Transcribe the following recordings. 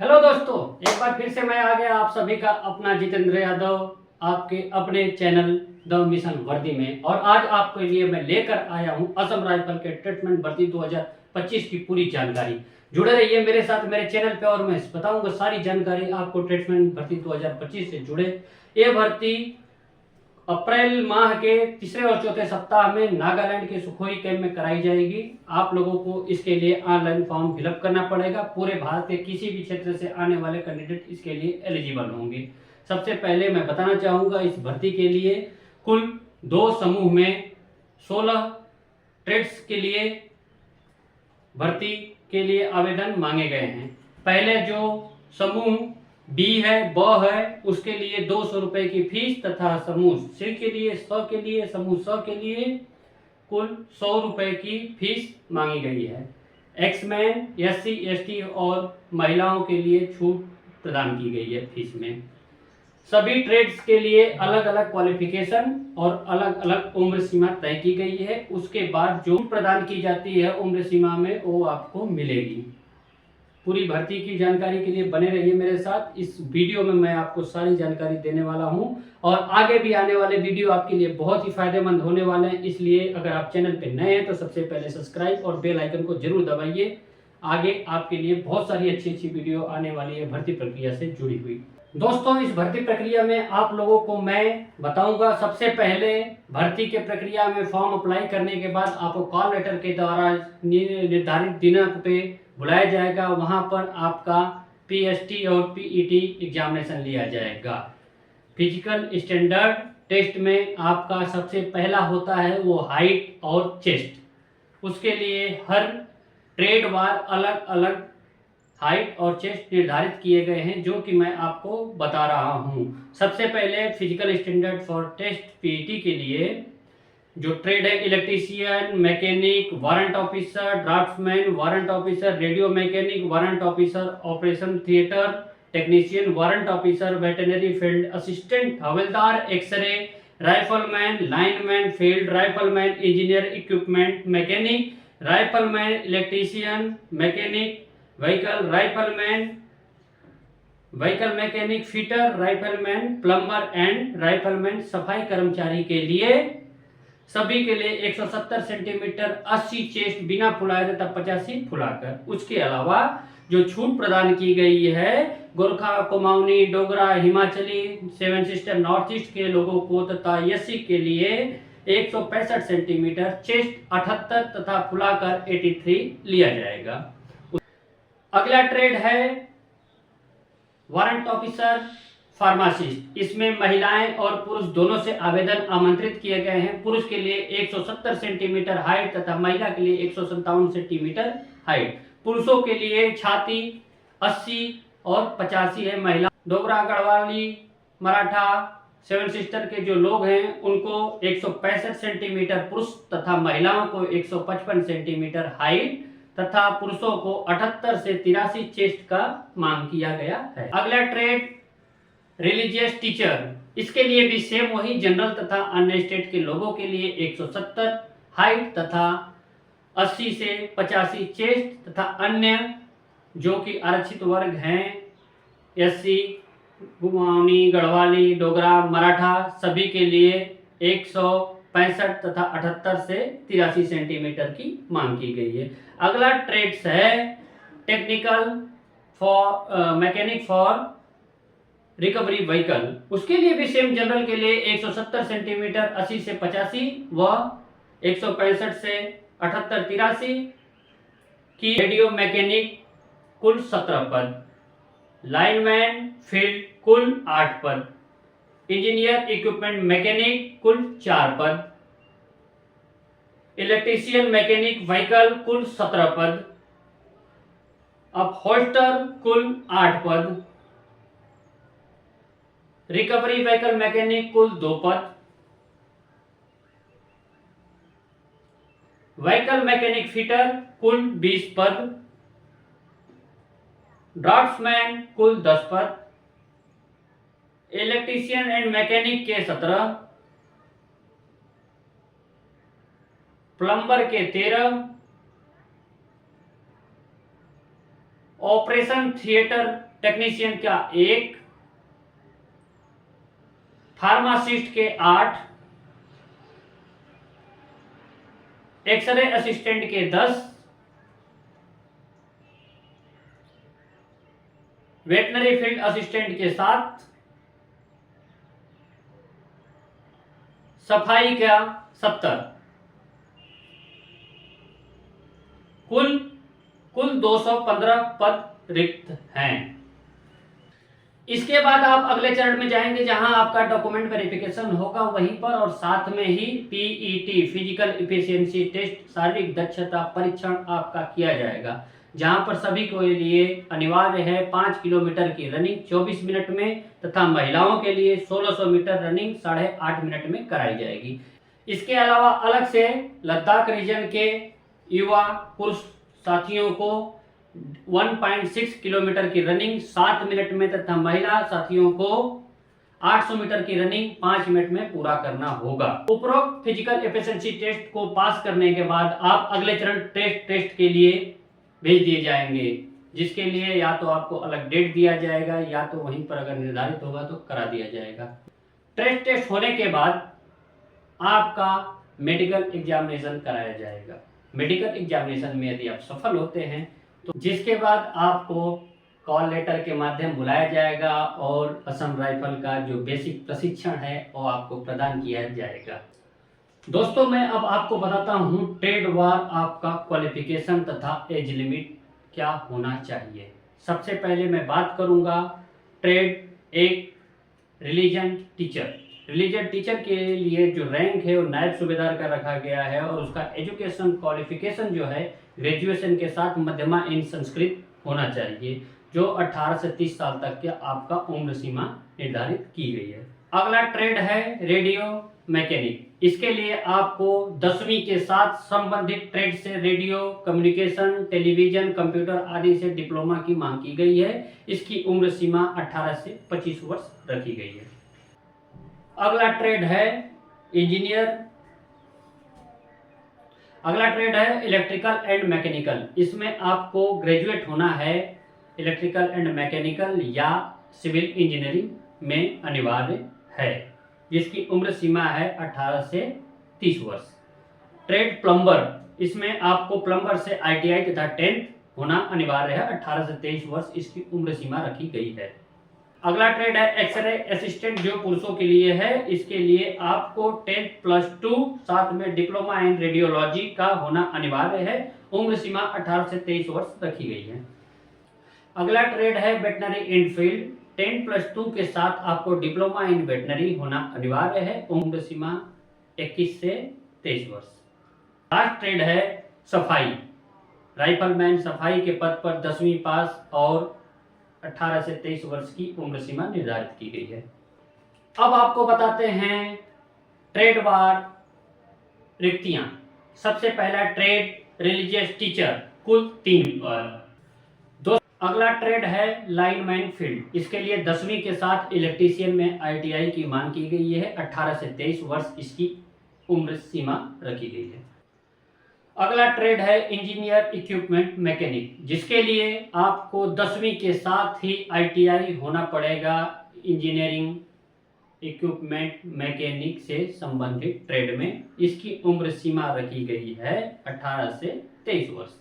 Hello दोस्तों, एक बार फिर से मैं आ गया आप सभी का अपना जितेंद्र यादव आपके अपने चैनल द मिशन वर्दी में। और आज आपके लिए मैं लेकर आया हूं असम राइफल के ट्रीटमेंट भर्ती 2025 की पूरी जानकारी। जुड़े रहिए मेरे साथ मेरे चैनल पे और मैं बताऊंगा सारी जानकारी आपको ट्रीटमेंट भर्ती 2025 से जुड़े। ये भर्ती अप्रैल माह के तीसरे और चौथे सप्ताह में नागालैंड के सुखोई कैंप में कराई जाएगी। आप लोगों को इसके लिए ऑनलाइन फॉर्म फिलअप करना पड़ेगा। पूरे भारत के किसी भी क्षेत्र से आने वाले कैंडिडेट इसके लिए एलिजिबल होंगे। सबसे पहले मैं बताना चाहूंगा इस भर्ती के लिए कुल 2 समूह में 16 ट्रेड्स के लिए भर्ती के लिए आवेदन मांगे गए हैं। पहले जो समूह बी है ब है उसके लिए 200 रुपए की फीस तथा समूह सी के लिए 100 के लिए समूह स के लिए कुल 100 रुपए की फीस मांगी गई है। एक्समैन SC ST और महिलाओं के लिए छूट प्रदान की गई है फीस में। सभी ट्रेड्स के लिए अलग अलग क्वालिफिकेशन और अलग अलग उम्र सीमा तय की गई है। उसके बाद जो प्रदान की जाती है उम्र सीमा में वो आपको मिलेगी। पूरी भर्ती की जानकारी के लिए बने रहिए मेरे साथ। इस वीडियो में मैं आपको सारी जानकारी देने वाला हूं और आगे भी आने वाले वीडियो आपके लिए बहुत ही फायदेमंद होने वाले हैं। इसलिए अगर आप चैनल पे नए हैं तो सबसे पहले सब्सक्राइब और बेल आइकन को जरूर दबाइए। आगे आपके लिए बहुत सारी अच्छी अच्छी वीडियो आने वाली है भर्ती प्रक्रिया से जुड़ी हुई। दोस्तों, इस भर्ती प्रक्रिया में आप लोगों को मैं बताऊंगा। सबसे पहले भर्ती के प्रक्रिया में फॉर्म अप्लाई करने के बाद आपको कॉल लेटर के द्वारा निर्धारित दिनांक पे बुलाया जाएगा। वहां पर आपका PST और PET एग्जामिनेशन लिया जाएगा। फिजिकल स्टैंडर्ड टेस्ट में आपका सबसे पहला होता है वो हाइट और चेस्ट। उसके लिए हर ट्रेड वार अलग अलग हाइट और चेस्ट निर्धारित किए गए हैं जो कि मैं आपको बता रहा हूं। सबसे पहले physical standard for test PET के लिए जो ट्रेड है electrician, mechanic, warrant officer, draftsman, warrant officer, radio mechanic, warrant officer, operation theatre technician, warrant officer, veterinary field assistant, हवलदार, x ray, rifleman, lineman, field rifleman, engineer, equipment mechanic, rifleman, electrician, mechanic, vehicle rifleman, vehicle mechanic, fitter, rifleman, plumber and rifleman. सफाई कर्मचारी के लिए सभी के लिए 170 centimetre 80 chest बिना फुलाए तथा 85 फुलाकर। उसके अलावा जो छूट प्रदान की गई है Gorkha, Kumaoni, Dogra, Himachali, 7 sister north east के लोगों को तथा SC के लिए 165 सेंटीमीटर चेस्ट 78 तथा फुलाकर 83 लिया जाएगा। अगला ट्रेड है वारंट ऑफिसर फार्मासिस्ट। इसमें महिलाएं और पुरुष दोनों से आवेदन आमंत्रित किए गए हैं। पुरुष के लिए 170 सेंटीमीटर हाइट तथा महिला के लिए 157 सेंटीमीटर हाइट। पुरुषों के लिए छाती 80 और 85 है। महिला डोगरा, गढ़वाली, मराठा, 7 सिस्टर के जो लोग हैं उनको 165 सेंटीमीटर पुरुष तथा महिलाओं को 155 सेंटीमीटर हाइट तथा पुरुषों को 78 से 83 चेस्ट का मांग किया गया है। अगला ट्रेड रिलीजियस टीचर। इसके लिए भी सेम वही जनरल तथा अन्य स्टेट के लोगों के लिए 170 हाइट तथा 80 से 85 चेस्ट तथा अन्य जो कि आरक्षित वर्ग हैं SC, कुमाऊनी, गढ़वाली, डोगरा, मराठा सभी के लिए 165 तथा 78 से 83 सेंटीमीटर की मांग की गई है। अगला ट्रेड्स है technical for mechanic for recovery vehicle. उसके लिए भी सेम जनरल के लिए 170 सेंटीमीटर 80 से 85 व 165 से 78 83 की। रेडियो मैकेनिक कुल 17 पद, लाइनमैन फील्ड कुल 8 पद, इंजीनियर इक्विपमेंट मैकेनिक कुल 4 पद, इलेक्ट्रीशियन मैकेनिक व्हीकल कुल 17 पद, अपहोल्स्टर कुल 8 पद, रिकवरी व्हीकल मैकेनिक कुल 2 पद, व्हीकल मैकेनिक फिटर कुल 20 पद, ड्राफ्ट्समैन कुल 10 पद, इलेक्ट्रीशियन एंड मैकेनिक के 17, प्लम्बर के 13, ऑपरेशन थिएटर टेक्नीशियन का 1, फार्मासिस्ट के 8, एक्सरे असिस्टेंट के 10, वेटनरी फील्ड असिस्टेंट के 7, सफाई का 70, कुल 215 पद रिक्त हैं। इसके बाद आप अगले चरण में जाएंगे जहां आपका डॉक्यूमेंट वेरिफिकेशन होगा वहीं पर, और साथ में ही पीईटी फिजिकल इफिशिएंसी टेस्ट शारीरिक दक्षता परीक्षण आपका किया जाएगा, जहां पर सभी को लिए अनिवार्य है 5 किलोमीटर की रनिंग 24 मिनट में, तथा महिलाओं के लिए 1600 मीटर रनिंग 8.5 मिनट में कराई जाएगी। इसके अलावा अलग से लद्दाख रीजन के युवा पुरुष साथियों को 1.6 किलोमीटर की रनिंग 7 मिनट में, तथा महिला साथियों को 800 मीटर की रनिंग 5 मिनट में पूरा करना होगा। उपरोक्त फिजिकल एफिशिएंसी टेस्ट को पास करने के बाद आप अगले चरण टेस्ट के लिए भेज दिए जाएंगे, जिसके लिए या तो आपको अलग डेट दिया जाएगा या तो वहीं पर अगर निर्धारित होगा तो करा दिया जाएगा। टेस्ट होने के बाद आपका मेडिकल एग्जामिनेशन कराया जाएगा। मेडिकल एग्जामिनेशन में यदि आप सफल होते हैं तो जिसके बाद आपको कॉल लेटर के माध्यम बुलाया जाएगा और असम राइफल का जो बेसिक प्रशिक्षण है वो आपको प्रदान किया जाएगा। दोस्तों, मैं अब आपको बताता हूं ट्रेड वार आपका क्वालिफिकेशन तथा एज लिमिट क्या होना चाहिए। सबसे पहले मैं बात करूंगा trade 1 religion teacher. Religion teacher के लिए जो रैंक है वो नायब सूबेदार का रखा गया है, और उसका एजुकेशन क्वालिफिकेशन जो है ग्रेजुएशन के साथ मध्यमा इन संस्कृत होना चाहिए, जो 18 से 30 साल तक के आपका उम्र सीमा निर्धारित की गई है। अगला ट्रेड है रेडियो मैकेनिक। इसके लिए आपको 10वीं के साथ संबंधित ट्रेड से रेडियो कम्युनिकेशन, टेलीविजन, कंप्यूटर आदि से डिप्लोमा की मांग की गई है। इसकी उम्र सीमा 18 से 25 वर्ष रखी गई है। अगला ट्रेड है इंजीनियर। अगला ट्रेड है इलेक्ट्रिकल एंड मैकेनिकल। इसमें आपको ग्रेजुएट होना है इलेक्ट्रिकल एंड मैकेनिकल या सिविल इंजीनियरिंग में अनिवार्य है, जिसकी उम्र सीमा है 18 से 30 वर्ष। Trade plumber. इसमें आपको प्लम्बर से ITI तथा 10th होना अनिवार्य है, 18 से 23 वर्ष इसकी उम्र सीमा रखी गई है। अगला ट्रेड है एक्सरे असिस्टेंट, जो पुरुषों के लिए है। इसके लिए आपको 10+2 साथ में डिप्लोमा इन रेडियोलॉजी का होना अनिवार्य है। उम्र सीमा 18 से 23 वर्ष रखी गई है। अगला ट्रेड है वेटनरी इन फील्ड। 10+2 के साथ आपको डिप्लोमा इन वेटनरी होना अनिवार्य है। उम्र सीमा 21 से 23 वर्ष। लास्ट ट्रेड है सफाई। राइफलमैन सफाई के पद पर 10वीं पास और 18 से 23 वर्ष की उम्र सीमा निर्धारित की गई है। अब आपको बताते हैं ट्रेड वार रिक्तियां। सबसे पहला ट्रेड रिलीजियस टीचर, कुल 3 पद। अगला ट्रेड है लाइनमैन फील्ड। इसके लिए 10वीं के साथ इलेक्ट्रीशियन में ITI की मांग की गई है। 18 से 23 वर्ष इसकी उम्र सीमा रखी गई है। अगला ट्रेड है इंजीनियर इक्विपमेंट मैकेनिक, जिसके लिए आपको 10वीं के साथ ही ITI होना पड़ेगा इंजीनियरिंग इक्विपमेंट मैकेनिक से संबंधित ट्रेड में। इसकी उम्र सीमा रखी गई है 18 से 23 वर्ष।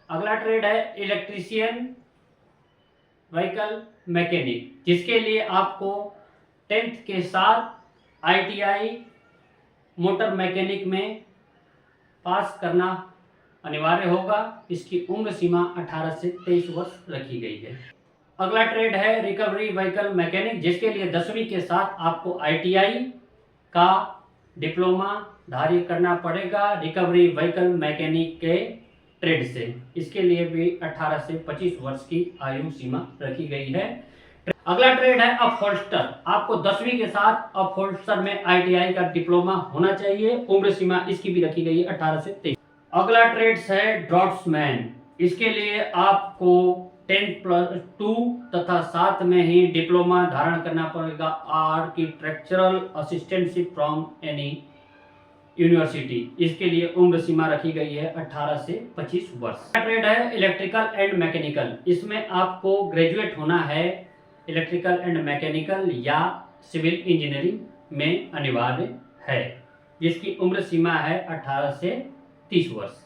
अगला ट्रेड है इलेक्ट्रीशियन व्हीकल मैकेनिक, जिसके लिए आपको 10th के साथ ITI मोटर मैकेनिक में पास करना अनिवार्य होगा। इसकी उम्र सीमा 18 से 23 वर्ष रखी गई है। अगला ट्रेड है रिकवरी व्हीकल मैकेनिक, जिसके लिए 10वीं के साथ आपको ITI का डिप्लोमा धारी करना पड़ेगा रिकवरी व्हीकल मैकेनिक के ट्रेड से। इसके लिए भी 18 से 25 वर्ष की आयु सीमा रखी गई है। अगला ट्रेड है अपहोल्स्टर। आपको 10वीं के साथ अपहोल्स्टर में ITI का डिप्लोमा होना चाहिए। उम्र सीमा इसकी भी रखी गई है 18 से 23। अगला ट्रेड है ड्राफ्ट्समैन। इसके लिए आपको 10+2 तथा साथ में ही डिप्लोमा धारण करना पड़ेगा architectural assistantship from any university, इसके लिए उम्र सीमा रखी गई है 18 से 25 वर्ष। ट्रेड है इलेक्ट्रिकल एंड मैकेनिकल, इसमें आपको ग्रेजुएट होना है इलेक्ट्रिकल एंड मैकेनिकल या सिविल इंजीनियरिंग में अनिवार्य है, जिसकी उम्र सीमा है 18 से 30 वर्ष।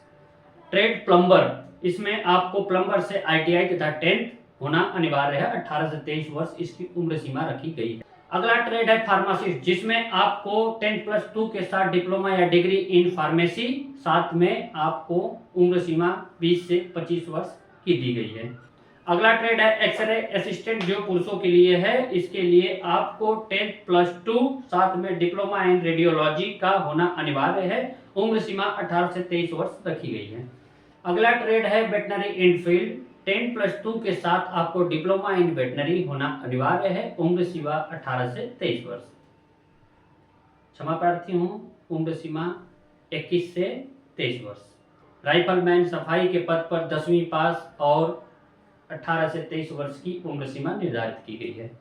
ट्रेड प्लम्बर, इसमें आपको प्लम्बर से ITI तथा 10th होना अनिवार्य है, 18 से 23 वर्ष इसकी उम्र सीमा रखी गई है। अगला ट्रेड है फार्मासिस्ट, जिसमें आपको 10+2 के साथ डिप्लोमा या डिग्री इन फार्मेसी, साथ में आपको उम्र सीमा 20 से 25 वर्ष की दी गई है। अगला ट्रेड है एक्सरे असिस्टेंट, जो पुरुषों के लिए है, इसके लिए आपको 10+2 साथ में डिप्लोमा इन रेडियोलॉजी का होना अनिवार्य है, उम्र सीमा 18 से 23 वर्ष रखी गई है। अगला ट्रेड है वेटनरी इनफील्ड, 10+2 के साथ आपको डिप्लोमा इन वेटनरी होना अनिवार्य है, उम्र सीमा 18 से 23 वर्ष। क्षमा प्रार्थी हूँ, उम्र सीमा 21 से 23 वर्ष। राइफलमैन सफाई के पद पर 10वीं पास और 18 से 23 वर्ष की उम्र सीमा निर्धारित की गई है।